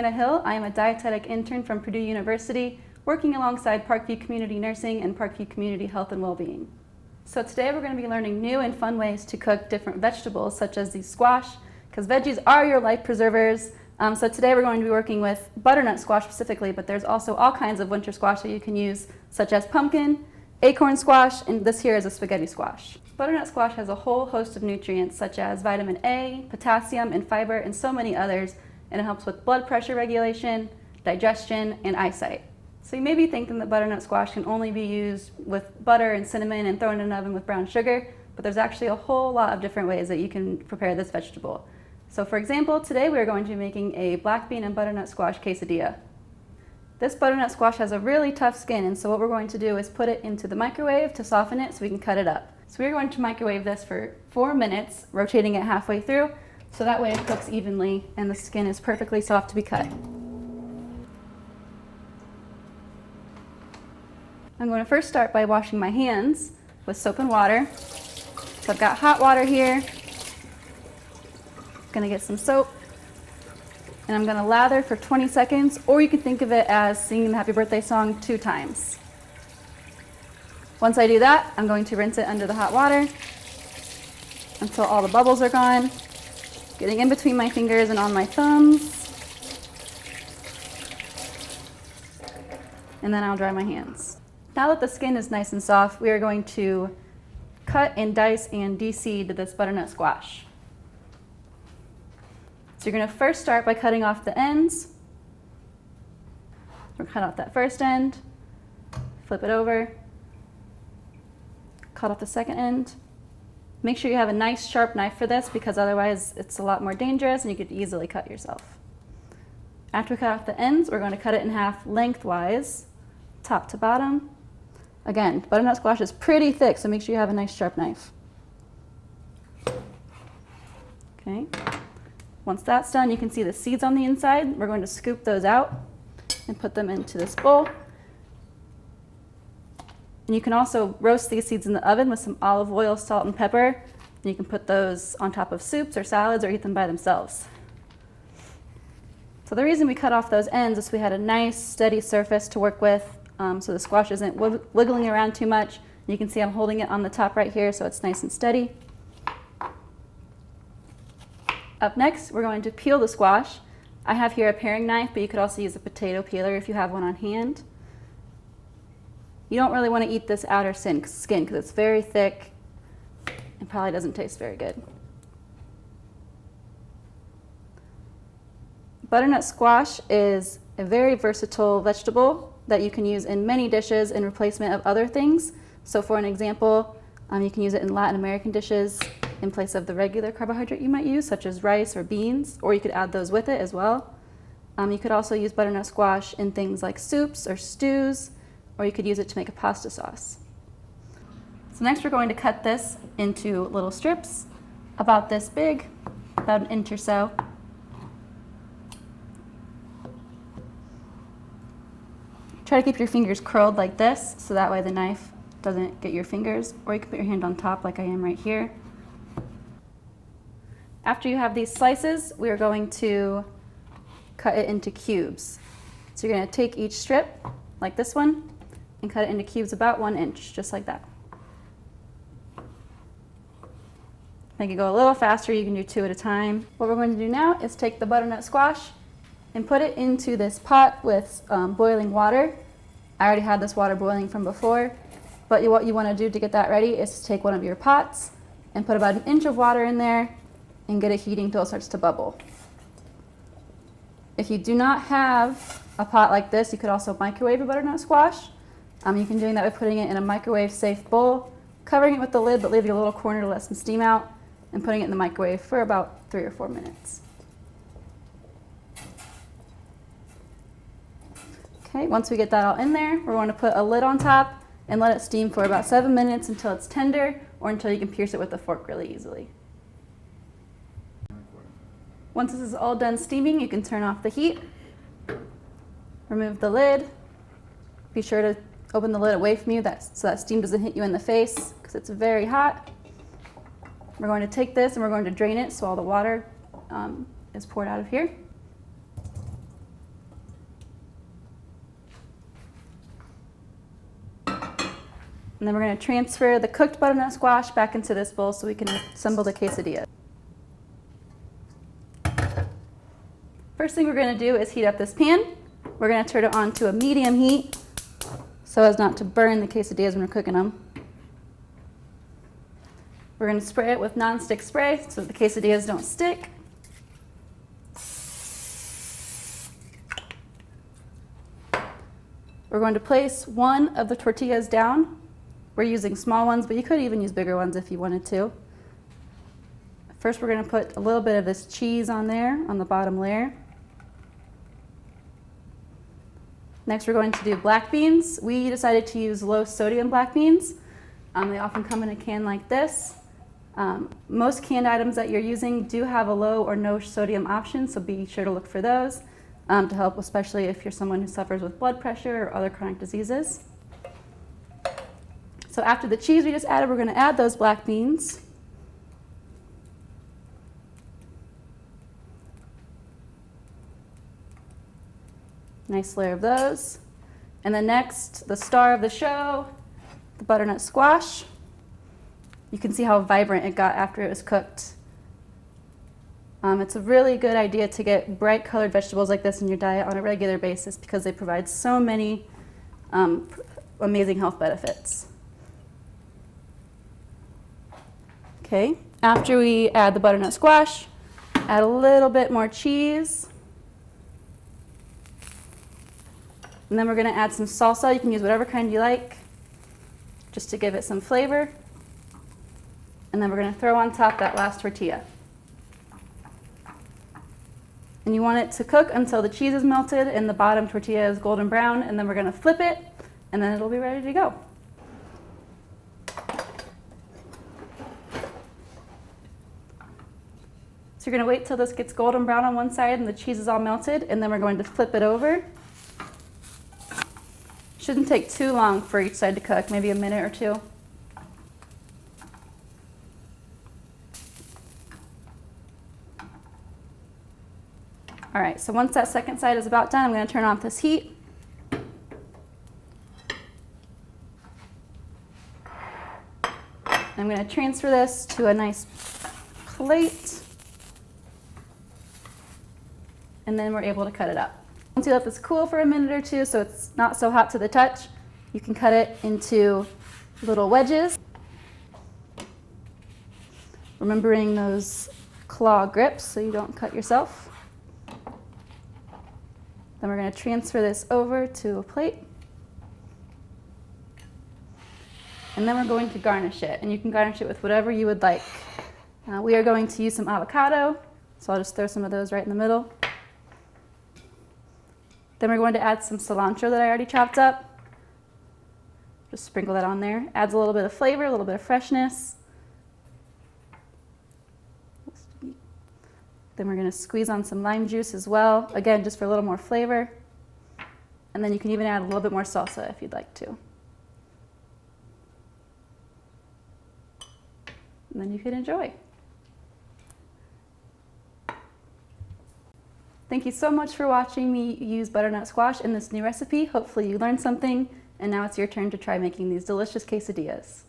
Savannah Hill. I am a dietetic intern from Purdue University, working alongside Parkview Community Nursing and Parkview Community Health and Wellbeing. So today we're going to be learning new and fun ways to cook different vegetables, such as the squash, because veggies are your life preservers. So today we're going to be working with butternut squash specifically, but there's also all kinds of winter squash that you can use, such as pumpkin, acorn squash, and this here is a spaghetti squash. Butternut squash has a whole host of nutrients such as vitamin A, potassium, and fiber, and so many others, and it helps with blood pressure regulation, digestion, and eyesight. So you may be thinking that butternut squash can only be used with butter and cinnamon and thrown in an oven with brown sugar, but there's actually a whole lot of different ways that you can prepare this vegetable. So for example, today we are going to be making a black bean and butternut squash quesadilla. This butternut squash has a really tough skin, and so what we're going to do is put it into the microwave to soften it so we can cut it up. So we're going to microwave this for 4 minutes, rotating it halfway through, so that way it cooks evenly and the skin is perfectly soft to be cut. I'm going to first start by washing my hands with soap and water. So I've got hot water here. I'm going to get some soap. And I'm going to lather for 20 seconds, or you can think of it as singing the happy birthday song 2 times. Once I do that, I'm going to rinse it under the hot water until all the bubbles are gone, getting in between my fingers and on my thumbs. And then I'll dry my hands. Now that the skin is nice and soft, we are going to cut and dice and de-seed this butternut squash. So you're going to first start by cutting off the ends. We'll cut off that first end, flip it over, cut off the second end. Make sure you have a nice sharp knife for this because otherwise it's a lot more dangerous and you could easily cut yourself. After we cut off the ends, we're going to cut it in half lengthwise, top to bottom. Again, butternut squash is pretty thick, so make sure you have a nice sharp knife. Okay. Once that's done, you can see the seeds on the inside. We're going to scoop those out and put them into this bowl. And you can also roast these seeds in the oven with some olive oil, salt, and pepper. And you can put those on top of soups or salads or eat them by themselves. So the reason we cut off those ends is we had a nice steady surface to work with, so the squash isn't wiggling around too much. And you can see I'm holding it on the top right here so it's nice and steady. Up next, we're going to peel the squash. I have here a paring knife, but you could also use a potato peeler if you have one on hand. You don't really want to eat this outer skin because it's very thick and probably doesn't taste very good. Butternut squash is a very versatile vegetable that you can use in many dishes in replacement of other things. So for an example, you can use it in Latin American dishes in place of the regular carbohydrate you might use, such as rice or beans, or you could add those with it as well. You could also use butternut squash in things like soups or stews, or you could use it to make a pasta sauce. So next we're going to cut this into little strips about this big, about an inch or so. Try to keep your fingers curled like this, so that way the knife doesn't get your fingers, or you can put your hand on top like I am right here. After you have these slices, we are going to cut it into cubes. So you're going to take each strip, like this one, and cut it into cubes about 1 inch, just like that. Make it go a little faster, you can do 2 at a time. What we're going to do now is take the butternut squash and put it into this pot with boiling water. I already had this water boiling from before, but what you want to do to get that ready is to take one of your pots and put about 1 inch of water in there and get it heating until it starts to bubble. If you do not have a pot like this, you could also microwave a butternut squash. You can do that by putting it in a microwave-safe bowl, covering it with the lid, but leaving a little corner to let some steam out, and putting it in the microwave for about 3 or 4 minutes. Okay, once we get that all in there, we're going to put a lid on top and let it steam for about 7 minutes until it's tender, or until you can pierce it with a fork really easily. Once this is all done steaming, you can turn off the heat, remove the lid. Be sure to open the lid away from you so that steam doesn't hit you in the face because it's very hot. We're going to take this and we're going to drain it so all the water is poured out of here. And then we're going to transfer the cooked butternut squash back into this bowl so we can assemble the quesadilla. First thing we're going to do is heat up this pan. We're going to turn it on to a medium heat so as not to burn the quesadillas when we're cooking them. We're going to spray it with nonstick spray so that the quesadillas don't stick. We're going to place one of the tortillas down. We're using small ones, but you could even use bigger ones if you wanted to. First, we're going to put a little bit of this cheese on there on the bottom layer. Next, we're going to do black beans. We decided to use low sodium black beans. They often come in a can like this. Most canned items that you're using do have a low or no sodium option, so be sure to look for those to help, especially if you're someone who suffers with blood pressure or other chronic diseases. So after the cheese we just added, we're going to add those black beans. Nice layer of those. And then next, the star of the show, the butternut squash. You can see how vibrant it got after it was cooked. It's a really good idea to get bright colored vegetables like this in your diet on a regular basis because they provide so many amazing health benefits. Okay, after we add the butternut squash, add a little bit more cheese. And then we're going to add some salsa. You can use whatever kind you like, just to give it some flavor. And then we're going to throw on top that last tortilla. And you want it to cook until the cheese is melted and the bottom tortilla is golden brown, and then we're going to flip it, and then it'll be ready to go. So you're going to wait till this gets golden brown on one side and the cheese is all melted, and then we're going to flip it over. Shouldn't take too long for each side to cook, maybe a minute or two. All right, so once that second side is about done, I'm going to turn off this heat. I'm going to transfer this to a nice plate, and then we're able to cut it up. Once you let this cool for a minute or two so it's not so hot to the touch, you can cut it into little wedges. Remembering those claw grips so you don't cut yourself. Then we're going to transfer this over to a plate. And then we're going to garnish it, and you can garnish it with whatever you would like. We are going to use some avocado, so I'll just throw some of those right in the middle. Then we're going to add some cilantro that I already chopped up. Just sprinkle that on there. Adds a little bit of flavor, a little bit of freshness. Then we're going to squeeze on some lime juice as well, again, just for a little more flavor. And then you can even add a little bit more salsa if you'd like to. And then you can enjoy. Thank you so much for watching me use butternut squash in this new recipe. Hopefully you learned something, and now it's your turn to try making these delicious quesadillas.